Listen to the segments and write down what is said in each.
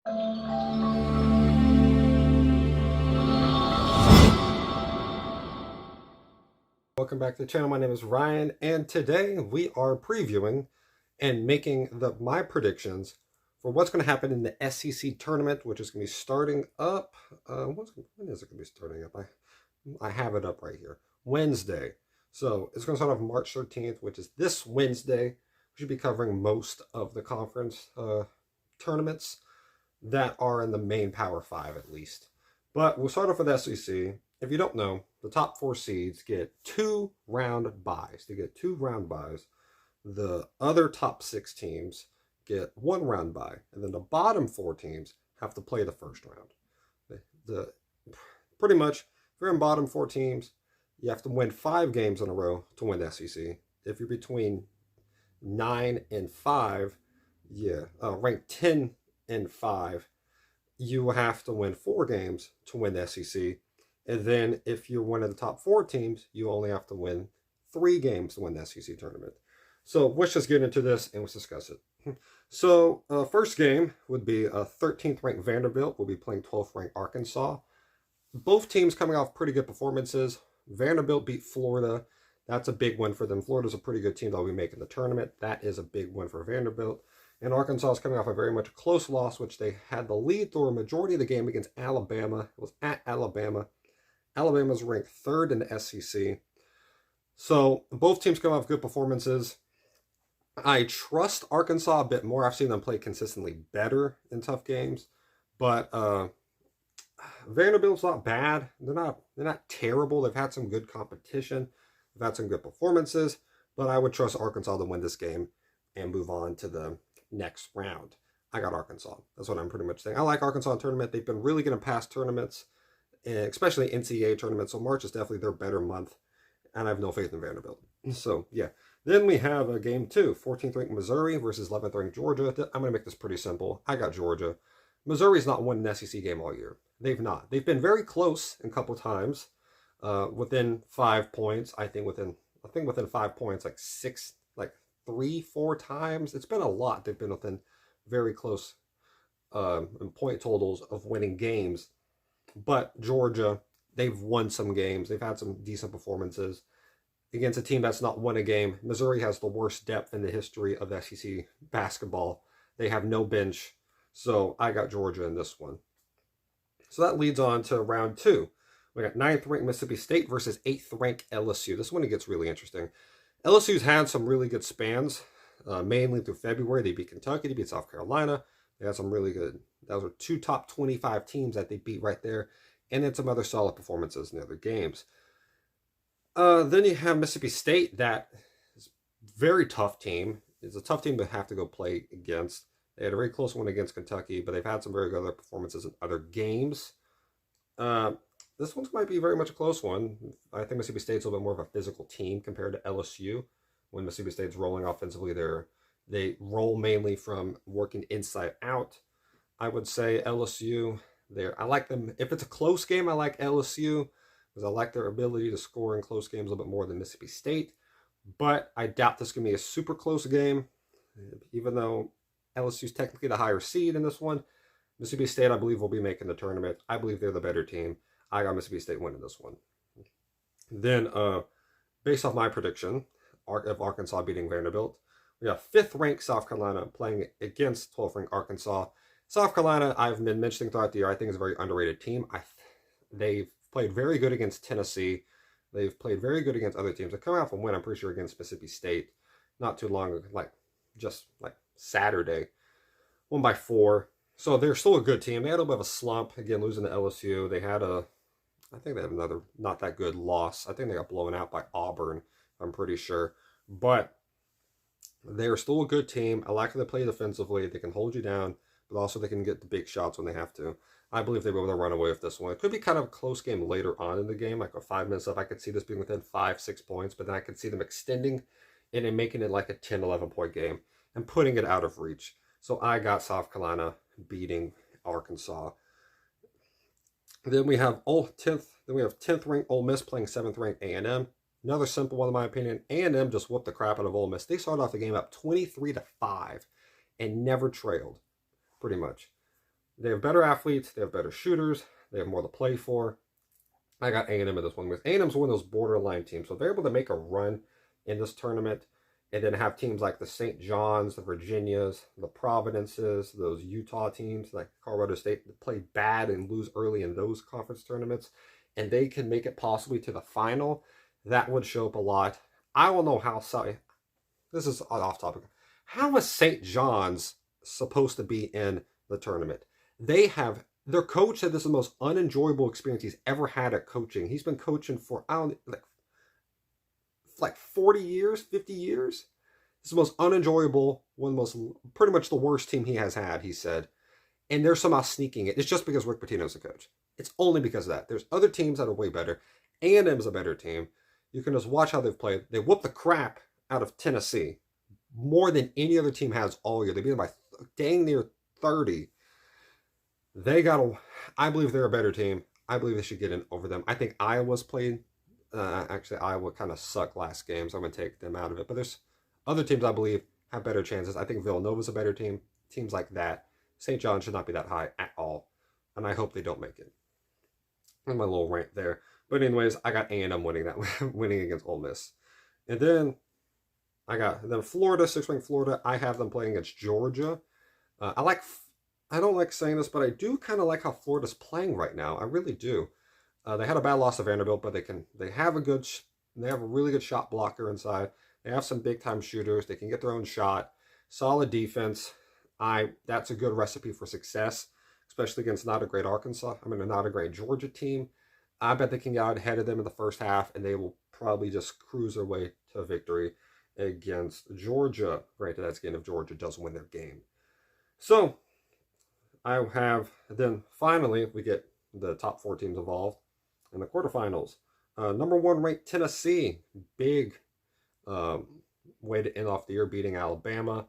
Welcome back to the channel. My name is Ryan, and today we are previewing and making my predictions for what's going to happen in the SEC tournament, which is going to be starting up. When is it going to be starting up? I have it up right here. Wednesday. So it's going to start off March 13th, which is this Wednesday. We should be covering most of the conference tournaments that are in the main Power 5 at least. But we'll start off with SEC. If you don't know, the top 4 seeds get 2 round byes. They get 2 round byes. The other top 6 teams get 1 round bye. And then the bottom 4 teams have to play the first round. Pretty much, if you're in bottom 4 teams, you have to win 5 games in a row to win the SEC. If you're between 9 and 5, ranked 10 and 5, you have to win 4 games to win the SEC. And then if you're one of the top 4 teams, you only have to win 3 games to win the SEC tournament. So let's just get into this and let's discuss it. So first game would be 13th ranked Vanderbilt will be playing 12th ranked Arkansas. Both teams coming off pretty good performances. Vanderbilt beat Florida. That's a big win for them. Florida's a pretty good team that will be making the tournament. That is a big win for Vanderbilt. And Arkansas is coming off a very much close loss, which they had the lead through a majority of the game against Alabama. It was at Alabama. Alabama's ranked 3rd in the SEC. So both teams come off good performances. I trust Arkansas a bit more. I've seen them play consistently better in tough games. But Vanderbilt's not bad. They're not terrible. They've had some good competition. They've had some good performances. But I would trust Arkansas to win this game and move on to the next round. I got Arkansas. That's what I'm pretty much saying. I like Arkansas in tournament. They've been really good in past tournaments, especially NCAA tournaments. So March is definitely their better month. And I have no faith in Vanderbilt. So, yeah. Then we have a game 2. 14th ranked Missouri versus 11th ranked Georgia. I'm going to make this pretty simple. I got Georgia. Missouri's not won an SEC game all year. They've not. They've been very close a couple times. Within 5 points. I think within 5 points, like 3-4 times. It's been a lot. They've been within very close point totals of winning games. But Georgia, they've won some games. They've had some decent performances against a team that's not won a game. Missouri has the worst depth in the history of SEC basketball. They have no bench. So I got Georgia in this one. So that leads on to round 2. We got 9th ranked Mississippi State versus 8th ranked LSU. This one, it gets really interesting. LSU's had some really good spans, mainly through February. They beat Kentucky, they beat South Carolina. They had some really good, those are 2 top 25 teams that they beat right there. And then some other solid performances in the other games. Then you have Mississippi State, that is a very tough team. It's a tough team to have to go play against. They had a very close one against Kentucky, but they've had some very good other performances in other games. This one might be very much a close one. I think Mississippi State's a little bit more of a physical team compared to LSU. When Mississippi State's rolling offensively, they roll mainly from working inside out. I would say LSU, I like them. If it's a close game, I like LSU because I like their ability to score in close games a little bit more than Mississippi State. But I doubt this can be a super close game, even though LSU's technically the higher seed in this one. Mississippi State, I believe, will be making the tournament. I believe they're the better team. I got Mississippi State winning this one. Then, based off my prediction of Arkansas beating Vanderbilt, we have 5th ranked South Carolina playing against 12th ranked Arkansas. South Carolina, I've been mentioning throughout the year, I think is a very underrated team. They've played very good against Tennessee. They've played very good against other teams. They come out from win, I'm pretty sure, against Mississippi State not too long ago, just Saturday. Won by 4. So they're still a good team. They had a little bit of a slump, again, losing to LSU. I think they had another not that good loss. I think they got blown out by Auburn, I'm pretty sure. But they're still a good team. I like how they play defensively. They can hold you down, but also they can get the big shots when they have to. I believe they'll be able to run away with this one. It could be kind of a close game later on in the game, like a 5 minutes up. I could see this being within 5-6 points, but then I could see them extending it and making it like a 10-11 point game and putting it out of reach. So I got South Carolina beating Arkansas. Then we have 10th ranked Ole Miss playing 7th ranked A&M. Another simple one in my opinion. A&M just whooped the crap out of Ole Miss. They started off the game up 23-5 and never trailed, pretty much. They have better athletes. They have better shooters. They have more to play for. I got A&M in this one because A&M's one of those borderline teams. So if they're able to make a run in this tournament and then have teams like the St. John's, the Virginias, the Providences, those Utah teams like Colorado State that play bad and lose early in those conference tournaments, and they can make it possibly to the final, that would show up a lot. I don't know how, this is off topic. How is St. John's supposed to be in the tournament? Their coach said this is the most unenjoyable experience he's ever had at coaching. He's been coaching for, I don't know, like 40 years, 50 years. It's the most unenjoyable, pretty much the worst team he has had, he said. And they're somehow sneaking it. It's just because Rick Pitino's the coach. It's only because of that. There's other teams that are way better. A&M's a better team. You can just watch how they've played. They whooped the crap out of Tennessee more than any other team has all year. They beat them by dang near 30. I believe they're a better team. I believe they should get in over them. I think Iowa's played. Actually, Iowa kind of sucked last game, so I'm going to take them out of it. But there's other teams I believe have better chances. I think Villanova's a better team. Teams like that. St. John should not be that high at all. And I hope they don't make it. And my little rant there. But anyways, I got A&M winning winning against Ole Miss. And then Florida, 6th-ranked Florida. I have them playing against Georgia. I don't like saying this, but I do kind of like how Florida's playing right now. I really do. They had a bad loss to Vanderbilt, but they have a really good shot blocker inside. They have some big time shooters. They can get their own shot. Solid defense. That's a good recipe for success, especially against not a great Georgia team. I bet they can get out ahead of them in the first half, and they will probably just cruise their way to a victory against Georgia. Granted, that's again if Georgia doesn't win their game. So then finally we get the top 4 teams involved in the quarterfinals. Number 1 ranked Tennessee, big way to end off the year, beating Alabama,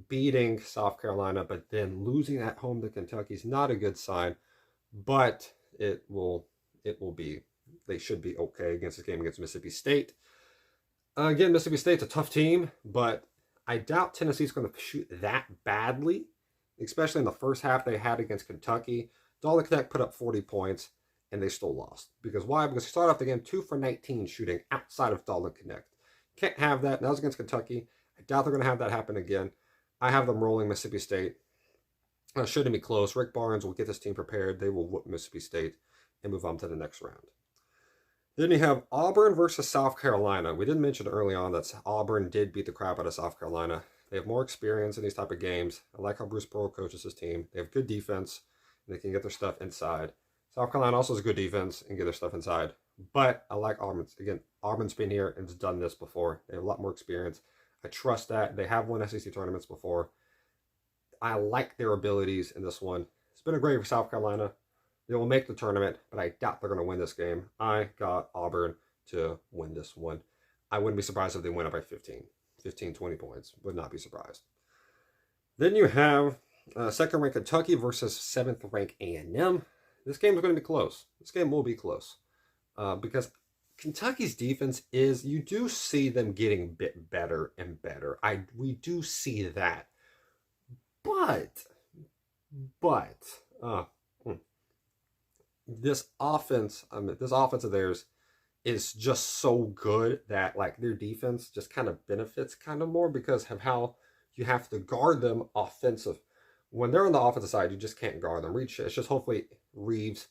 beating South Carolina, but then losing at home to Kentucky is not a good sign. But they should be okay against this game against Mississippi State. Again, Mississippi State's a tough team, but I doubt Tennessee's going to shoot that badly, especially in the first half they had against Kentucky. Dalton Knecht put up 40 points, and they still lost. Because why? Because they started off the game 2 for 19 shooting outside of Dalton Knecht. Can't have that. That was against Kentucky. I doubt they're going to have that happen again. I have them rolling Mississippi State. Shouldn't be close. Rick Barnes will get this team prepared. They will whoop Mississippi State and move on to the next round. Then you have Auburn versus South Carolina. We didn't mention early on that Auburn did beat the crap out of South Carolina. They have more experience in these type of games. I like how Bruce Pearl coaches his team. They have good defense, and they can get their stuff inside. South Carolina also has good defense and get their stuff inside. But I like Auburn. Again, Auburn's been here and has done this before. They have a lot more experience. I trust that. They have won SEC tournaments before. I like their abilities in this one. It's been a great for South Carolina. They will make the tournament, but I doubt they're going to win this game. I got Auburn to win this one. I wouldn't be surprised if they win it by 15, 20 points. Would not be surprised. Then you have 2nd-ranked Kentucky versus 7th-ranked A&M. This game is going to be close. This game will be close. Because Kentucky's defense you do see them getting a bit better and better. We do see that. But this offense of theirs is just so good that like their defense just kind of benefits kind of more because of how you have to guard them offensive. When they're on the offensive side, you just can't guard them. It's just hopefully Reeves,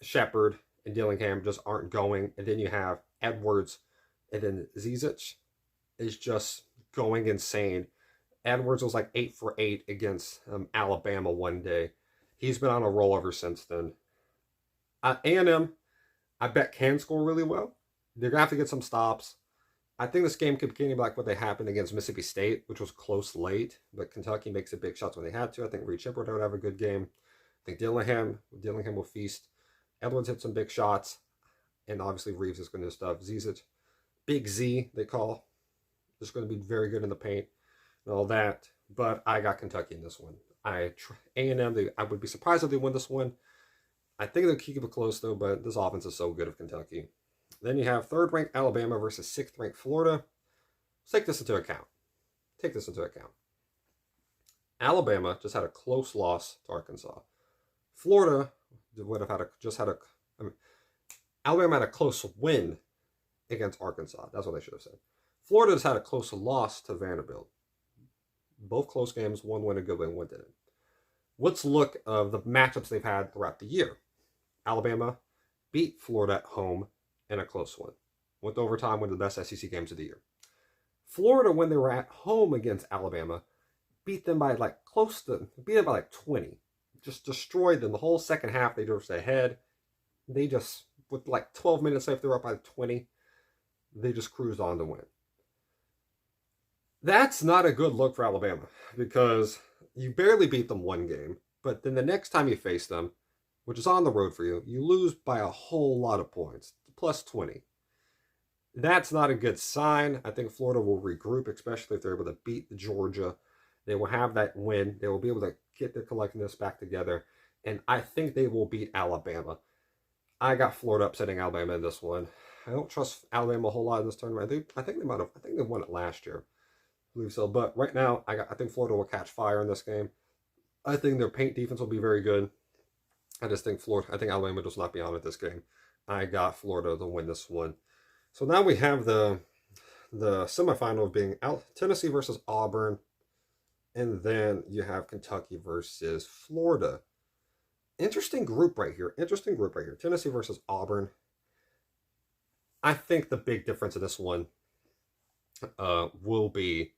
Shepard, and Dillingham just aren't going. And then you have Edwards, and then Zizic is just going insane. Edwards was like 8 for 8 against Alabama one day. He's been on a roll ever since then. A&M, I bet, can score really well. They're going to have to get some stops. I think this game could be like what they happened against Mississippi State, which was close late, but Kentucky makes the big shots when they had to. I think Reed Shepard would have a good game. I think Dillingham will feast. Edwards hit some big shots, and obviously Reeves is going to do stuff. Zizic, Big Z, they call, is going to be very good in the paint and all that. But I got Kentucky in this one. A&M, I would be surprised if they win this one. I think they'll keep it close, though, but this offense is so good of Kentucky. Then you have 3rd-ranked Alabama versus 6th-ranked Florida. Let's take this into account. Alabama just had a close loss to Arkansas. Florida would have had a just had a. I mean, Alabama had a close win against Arkansas. That's what they should have said. Florida just had a close loss to Vanderbilt. Both close games, one win a good win, one didn't. Let's look of the matchups they've had throughout the year. Alabama beat Florida at home in a close one. Went to overtime, one of the best SEC games of the year. Florida, when they were at home against Alabama, beat them by beat them by like 20. Just destroyed them. The whole second half, they were ahead. They just, with like 12 minutes left, they were up by 20. They just cruised on to win. That's not a good look for Alabama because you barely beat them one game, but then the next time you face them, which is on the road for you, you lose by a whole lot of points, plus 20. That's not a good sign. I think Florida will regroup, especially if they're able to beat Georgia. They will have that win. They will be able to get their collectedness back together, and I think they will beat Alabama. I got Florida upsetting Alabama in this one. I don't trust Alabama a whole lot in this tournament. I think they won it last year. I believe so. But right now, I think Florida will catch fire in this game. I think their paint defense will be very good. I think Alabama does not be on at this game. I got Florida to win this one. So now we have the semifinal being Tennessee versus Auburn. And then you have Kentucky versus Florida. Interesting group right here. Tennessee versus Auburn. I think the big difference in this one will be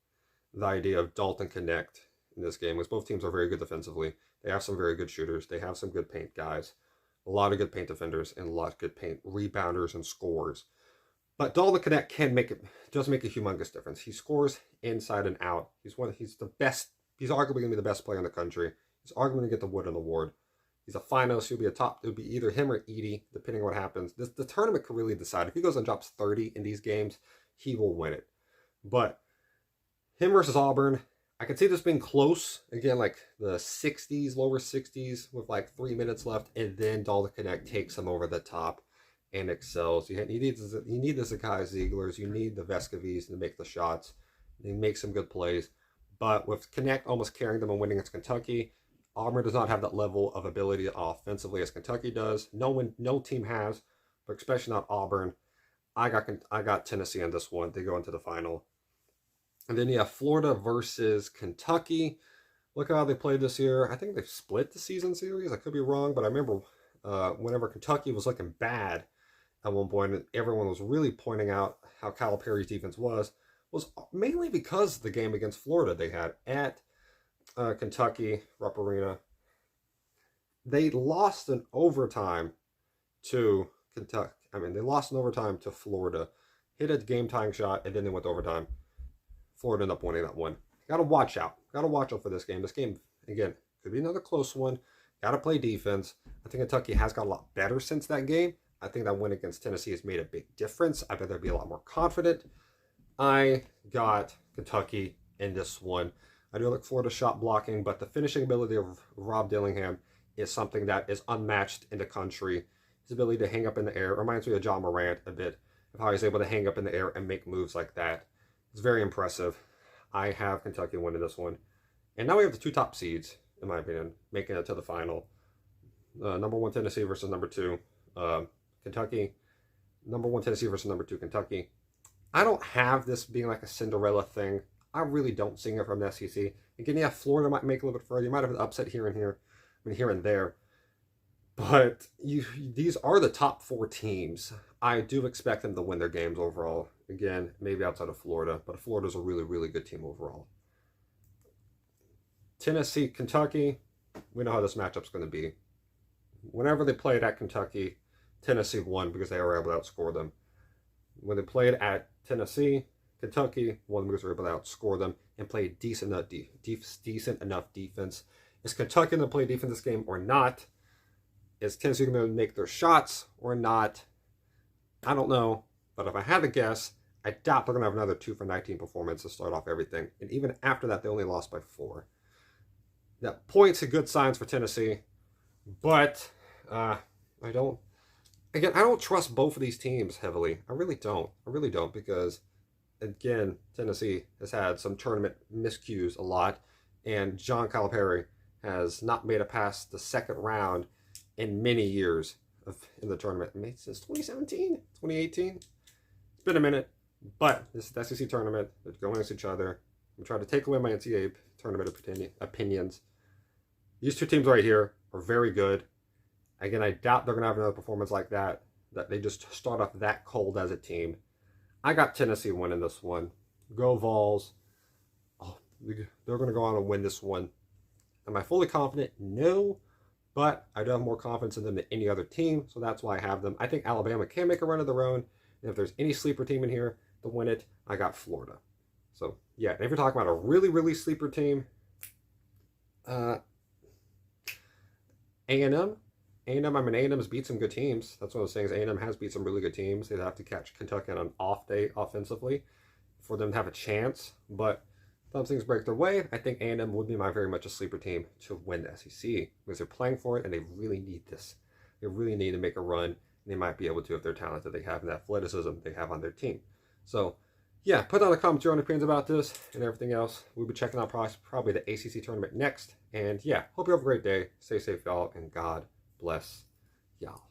the idea of Dalton Knecht in this game, because both teams are very good defensively. They have some very good shooters. They have some good paint guys, a lot of good paint defenders, and a lot of good paint rebounders and scorers. But Dalton Knecht does make a humongous difference. He scores inside and out. He's the best. He's arguably going to be the best player in the country. He's arguably going to get the Wooden Award. He's a finalist. He'll be it'll be either him or Edey, depending on what happens. The tournament could really decide. If he goes and drops 30 in these games, he will win it. But him versus Auburn, I could see this being close. Again, like the 60s, lower 60s, with like 3 minutes left, and then Dalton Knecht takes him over the top and excels. You need the Zakai Zieglers, you need the Vescovis to make the shots. He makes some good plays. But with Knecht almost carrying them and winning against Kentucky, Auburn does not have that level of ability offensively as Kentucky does. No team has, but especially not Auburn. I got Tennessee on this one. They go into the final. And then you have Florida versus Kentucky. Look how they played this year. I think they've split the season series. I could be wrong, but I remember whenever Kentucky was looking bad at one point, everyone was really pointing out how Calipari's defense was mainly because of the game against Florida they had at Kentucky, Rupp Arena. They lost in overtime to Kentucky. They lost in overtime to Florida. Hit a game-tying shot, and then they went to overtime. Florida ended up winning that one. Got to watch out. Got to watch out for this game. This game, again, could be another close one. Got to play defense. I think Kentucky has got a lot better since that game. I think that win against Tennessee has made a big difference. I bet they'll be a lot more confident. I got Kentucky in this one. I do like Florida shot blocking, but the finishing ability of Rob Dillingham is something that is unmatched in the country. His ability to hang up in the air reminds me of John Morant a bit, of how he's able to hang up in the air and make moves like that. It's very impressive. I have Kentucky winning this one. And now we have the two top seeds, in my opinion, making it to the final. Number 1 Tennessee versus number 2 Kentucky. Number 1 Tennessee versus number 2 Kentucky. I don't have this being like a Cinderella thing. I really don't see it from the SEC. Again, yeah, Florida might make a little bit further. You might have an upset here and here, here and there. But these are the top 4 teams. I do expect them to win their games overall. Again, maybe outside of Florida, but Florida's a really, really good team overall. Tennessee, Kentucky, we know how this matchup's going to be. Whenever they played at Kentucky, Tennessee won because they were able to outscore them. When they played at Tennessee, Kentucky won because they were able to outscore them and play decent enough defense. Is Kentucky going to play defense this game or not? Is Tennessee going to make their shots or not? I don't know. But if I had to guess, I doubt they're going to have another 2 for 19 performance to start off everything. And even after that, they only lost by 4. Now, points are good signs for Tennessee. But I don't trust both of these teams heavily. I really don't. Because, again, Tennessee has had some tournament miscues a lot. and John Calipari has not made it past the second round in many years in the tournament. I mean, since 2017, 2018. It's been a minute, but this is the SEC tournament. They're going against each other. I'm trying to take away my NCAA tournament opinions. These two teams right here are very good. Again, I doubt they're going to have another performance like that they just start off that cold as a team. I got Tennessee winning this one. Go Vols. Oh, they're going to go on and win this one. Am I fully confident? No. But I do have more confidence in them than any other team, so that's why I have them. I think Alabama can make a run of their own. And if there's any sleeper team in here to win it, I got Florida. So, yeah, and if you're talking about a really, really sleeper team, A&M. A&M, I mean, A&M's beat some good teams. That's one of those things. A&M has beat some really good teams. They'd have to catch Kentucky on an off day offensively for them to have a chance. But if things break their way, I think A&M would be very much a sleeper team to win the SEC because they're playing for it and they really need this. They really need to make a run. And they might be able to if they're talented. They have the athleticism they have on their team. So, yeah, put down a comment your own opinions about this and everything else. We'll be checking out probably the ACC tournament next. And, yeah, hope you have a great day. Stay safe, y'all, and God bless y'all.